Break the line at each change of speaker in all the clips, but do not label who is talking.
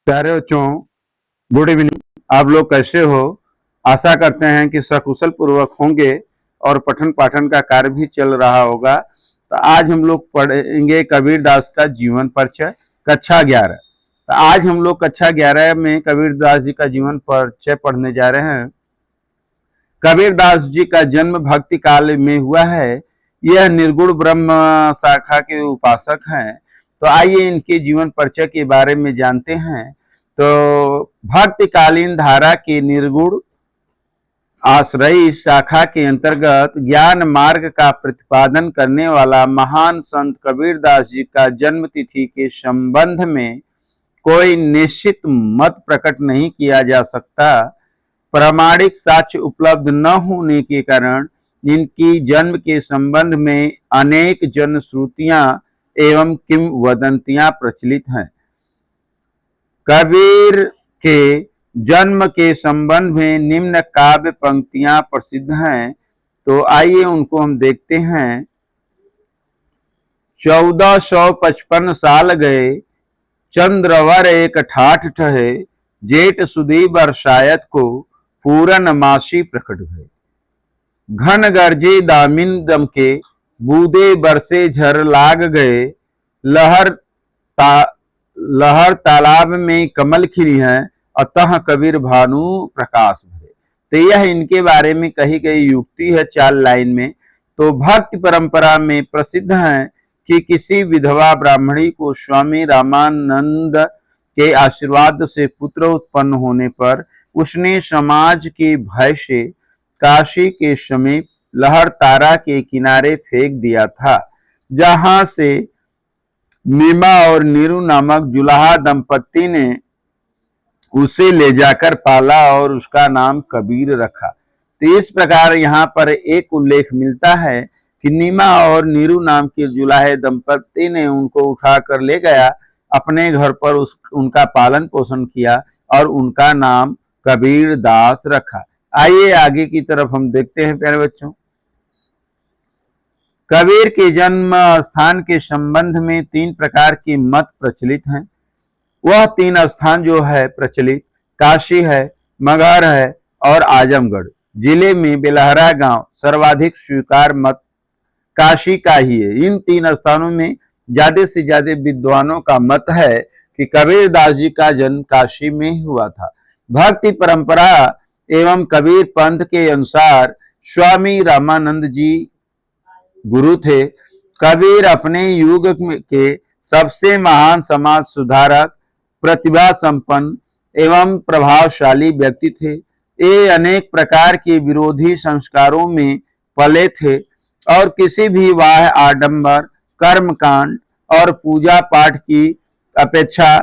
प्यारे बच्चों, good evening. आप लोग कैसे हो? आशा करते हैं कि सकुशल पूर्वक होंगे और पठन पाठन का कार्य भी चल रहा होगा। तो आज हम लोग पढ़ेंगे कबीर दास का जीवन परिचय, कक्षा 11। तो आज हम लोग कक्षा 11 में कबीर दास जी का जीवन परिचय पढ़ने जा रहे हैं। कबीर दास जी का जन्म भक्ति काल में हुआ है। यह निर्गुण ब्रह्म शाखा के उपासक हैं। तो आइए इनके जीवन परिचय के बारे में जानते हैं। तो भक्तिकालीन धारा के निर्गुण आश्रयी शाखा के अंतर्गत ज्ञान मार्ग का प्रतिपादन करने वाला महान संत कबीर दास जी का जन्म तिथि के संबंध में कोई निश्चित मत प्रकट नहीं किया जा सकता। प्रामाणिक साक्ष्य उपलब्ध न होने के कारण इनकी जन्म के संबंध में अनेक जनश्रुतियां एवं किंवदंतियां प्रचलित हैं। कबीर के जन्म के संबंध में निम्न काव्य पंक्तियां प्रसिद्ध हैं। तो आइए उनको हम देखते हैं। 1455 साल गए, चंद्रवर एक ठाठ ठहे, जेठ सुदी बरसायत को पूरन मासी प्रकट भय। घन गरजे दामिन दमके, बूदे बरसे झर लाग गए, लहर तालाब में कमल खिली है, अतः कबीर भानु प्रकाश भरे। तो यह इनके बारे में कही गई युक्ति है 4 लाइन में। तो भक्ति परंपरा में प्रसिद्ध है कि किसी विधवा ब्राह्मणी को स्वामी रामानंद के आशीर्वाद से पुत्र उत्पन्न होने पर उसने समाज के भय से काशी के समीप लहर तारा के किनारे फेंक दिया था, जहां से नीमा और नीरू नामक जुलाहा दंपत्ति ने उसे ले जाकर पाला और उसका नाम कबीर रखा। तो इस प्रकार यहाँ पर एक उल्लेख मिलता है कि नीमा और नीरू नाम के जुलाहे दंपत्ति ने उनको उठाकर ले गया, अपने घर पर उनका पालन पोषण किया और उनका नाम कबीर दास रखा। आइए आगे की तरफ हम देखते हैं प्यारे बच्चों। कबीर के जन्म स्थान के संबंध में 3 प्रकार के मत प्रचलित हैं। वह 3 स्थान जो है प्रचलित काशी है, मगहर है और आजमगढ़ जिले में बेलहरा गांव सर्वाधिक स्वीकार मत काशी का ही है। इन 3 स्थानों में ज्यादा से ज्यादा विद्वानों का मत है कि कबीर दास जी का जन्म काशी में हुआ था। भक्ति परंपरा एवं कबीर पंथ के अनुसार स्वामी रामानंद जी गुरु थे। कबीर अपने युग के सबसे महान समाज सुधारक, प्रतिभा संपन्न एवं प्रभावशाली व्यक्ति थे। ये अनेक प्रकार के विरोधी संस्कारों में पले थे और किसी भी वाह आडंबर, कर्मकांड और पूजा पाठ की अपेक्षा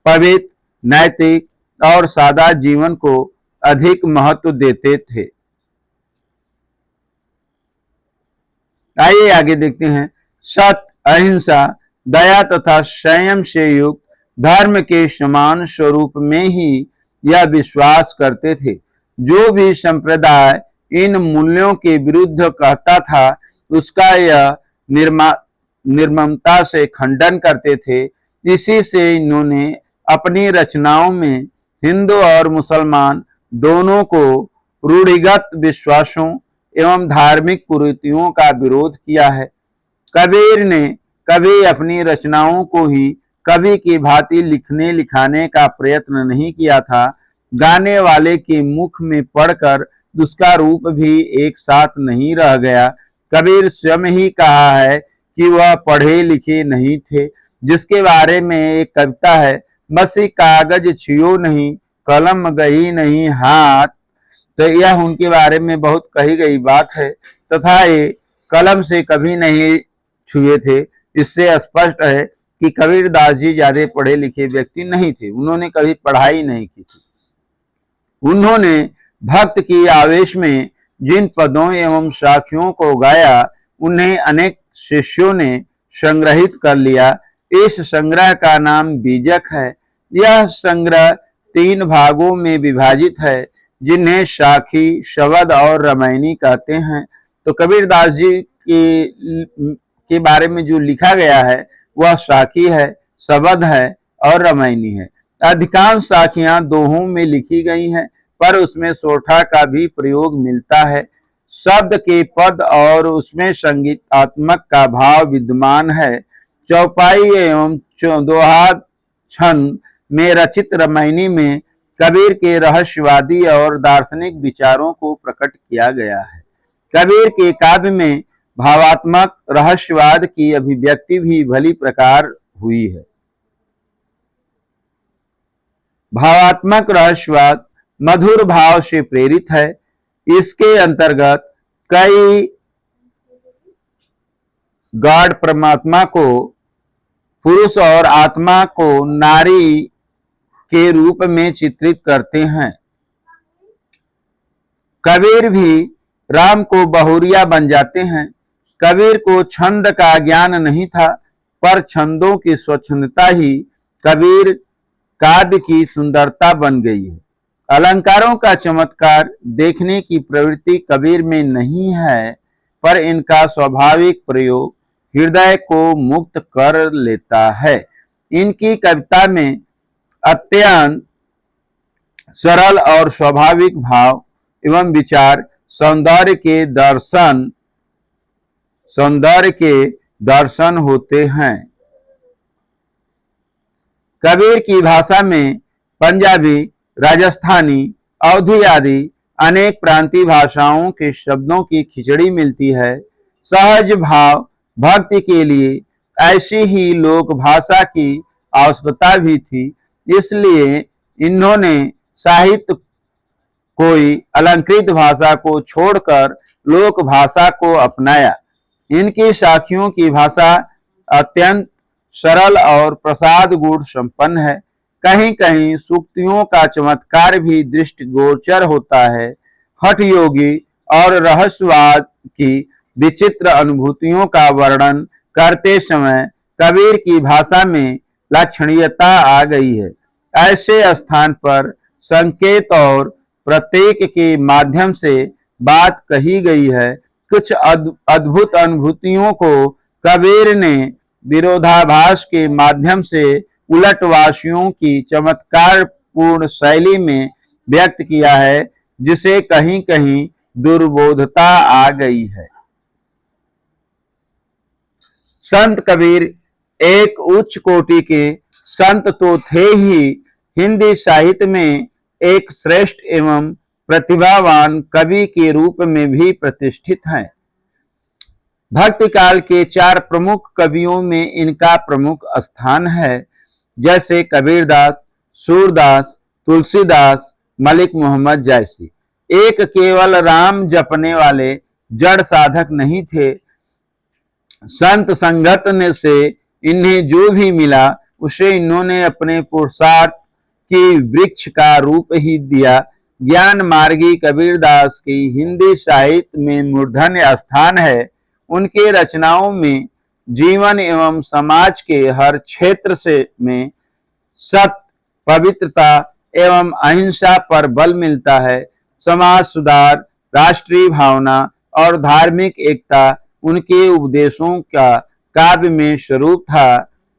पवित्र, नैतिक और सादा जीवन को अधिक महत्व देते थे। आइए आगे देखते हैं। सत्य, अहिंसा, दया तथा संयम से युक्त धर्म के समान स्वरूप में ही यह विश्वास करते थे। जो भी संप्रदाय इन मूल्यों के विरुद्ध कहता था उसका यह निर्ममता से खंडन करते थे। इसी से इन्होंने अपनी रचनाओं में हिंदू और मुसलमान दोनों को रूढ़िगत विश्वासों एवं धार्मिक कुरीतियों का विरोध किया है। कबीर ने कभी अपनी रचनाओं को ही कवि की भांति लिखने लिखाने का प्रयत्न नहीं किया था। गाने वाले के मुख में पढ़कर उसका रूप भी एक साथ नहीं रह गया। कबीर स्वयं ही कहा है कि वह पढ़े लिखे नहीं थे, जिसके बारे में एक कविता है, बसी कागज छियो नहीं, कलम गई नहीं हाथ। तो यह उनके बारे में बहुत कही गई बात है तथा ये कलम से कभी नहीं छुए थे। इससे स्पष्ट है कि कबीर दास जी ज्यादा पढ़े लिखे व्यक्ति नहीं थे। उन्होंने कभी पढ़ाई नहीं की थी। उन्होंने भक्त की आवेश में जिन पदों एवं साखियों को गाया उन्हें अनेक शिष्यों ने संग्रहित कर लिया। इस संग्रह का नाम बीजक है। यह संग्रह 3 भागों में विभाजित है, जिन्हें साखी, शबद और रामायणी कहते हैं। तो कबीर दास जी के बारे में जो लिखा गया है वह साखी है, शबद है और रामायणी है। अधिकांश साखियां दोहों में लिखी गई हैं, पर उसमें सोठा का भी प्रयोग मिलता है। शब्द के पद और उसमें संगीतात्मक का भाव विद्यमान है। चौपाई एवं दोहा छंद में रचित रामायणी में कबीर के रहस्यवादी और दार्शनिक विचारों को प्रकट किया गया है। कबीर के काव्य में भावात्मक रहस्यवाद की अभिव्यक्ति भी भली प्रकार हुई है। भावात्मक रहस्यवाद मधुर भाव से प्रेरित है। इसके अंतर्गत कई गॉड परमात्मा को पुरुष और आत्मा को नारी के रूप में चित्रित करते हैं। कबीर भी राम को बहुरिया बन जाते हैं। कबीर को छंद का ज्ञान नहीं था, पर छंदों की स्वच्छंदता ही कबीर काव्य की सुंदरता बन गई है। अलंकारों का चमत्कार देखने की प्रवृत्ति कबीर में नहीं है, पर इनका स्वाभाविक प्रयोग हृदय को मुक्त कर लेता है। इनकी कविता में अत्यंत सरल और स्वाभाविक भाव एवं विचार सौंदर्य के दर्शन होते हैं। कबीर की भाषा में पंजाबी, राजस्थानी, अवधी आदि अनेक प्रांतीय भाषाओं के शब्दों की खिचड़ी मिलती है। सहज भाव भक्ति के लिए ऐसी ही लोक भाषा की आवश्यकता भी थी, इसलिए इन्होंने साहित्य कोई अलंकृत भाषा को छोड़कर लोक भाषा को अपनाया। इनकी साखियों की भाषा अत्यंत सरल और प्रसाद गुण संपन्न है। कहीं कहीं सूक्तियों का चमत्कार भी दृष्टिगोचर होता है। हठ योगी और रहस्यवाद की विचित्र अनुभूतियों का वर्णन करते समय कबीर की भाषा में लक्षणीयता आ गई है। ऐसे स्थान पर संकेत और प्रतीक के माध्यम से बात कही गई है। कुछ अद्भुत अनुभूतियों को कबीर ने विरोधाभास के माध्यम से उलटवासियों की चमत्कार पूर्ण शैली में व्यक्त किया है, जिसे कहीं कहीं दुर्बोधता आ गई है। संत कबीर एक उच्च कोटि के संत तो थे ही, हिंदी साहित्य में एक श्रेष्ठ एवं प्रतिभावान कवि के रूप में भी प्रतिष्ठित हैं। भक्ति काल के 4 प्रमुख कवियों में इनका प्रमुख स्थान है, जैसे कबीरदास, सूरदास, तुलसीदास, मलिक मोहम्मद जैसी। एक केवल राम जपने वाले जड़ साधक नहीं थे। संत संगत से इन्हें जो भी मिला उसे इन्होंने अपने पुरुषार्थ की वृक्ष का रूप ही दिया। ज्ञान मार्गी कबीरदास की हिंदी साहित्य में मूर्धन्य स्थान है। उनके रचनाओं में जीवन एवं समाज के हर क्षेत्र में सत्य, पवित्रता एवं अहिंसा पर बल मिलता है। समाज सुधार, राष्ट्रीय भावना और धार्मिक एकता उनके उपदेशों का काव्य में स्वरूप था।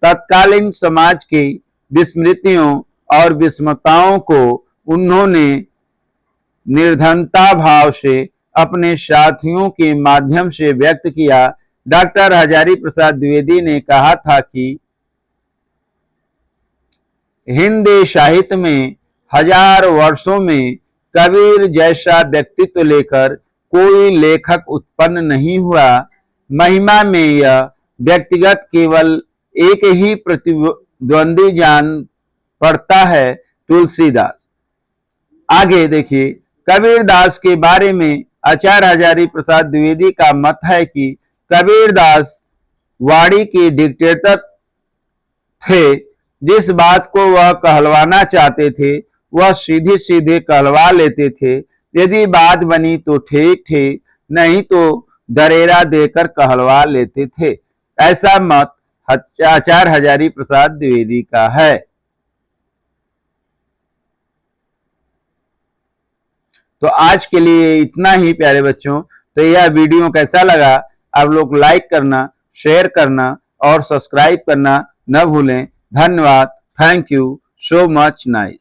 तत्कालीन समाज की विस्मृतियों और विषमताओं को उन्होंने निर्धनता भाव से अपने साथियों के माध्यम से व्यक्त किया। डॉक्टर हजारी प्रसाद द्विवेदी ने कहा था कि हिंदी साहित्य में 1000 वर्षों में कबीर जैसा व्यक्तित्व लेकर कोई लेखक उत्पन्न नहीं हुआ। महिमा में यह व्यक्तिगत केवल एक ही प्रतिद्वंदी जान पड़ता है, तुलसीदास। आगे देखिए, कबीरदास के बारे में आचार्य हजारी प्रसाद द्विवेदी का मत है कि कबीरदास वाणी के डिक्टेटर थे। जिस बात को वह कहलवाना चाहते थे वह सीधे सीधे कहलवा लेते थे। यदि बात बनी तो ठीक ठीक, नहीं तो दरेरा देकर कहलवा लेते थे। ऐसा मत आचार्य हजारी प्रसाद द्विवेदी का है। तो आज के लिए इतना ही प्यारे बच्चों। तो यह वीडियो कैसा लगा आप लोग लाइक करना, शेयर करना और सब्सक्राइब करना न भूलें। धन्यवाद। Thank you so much nice.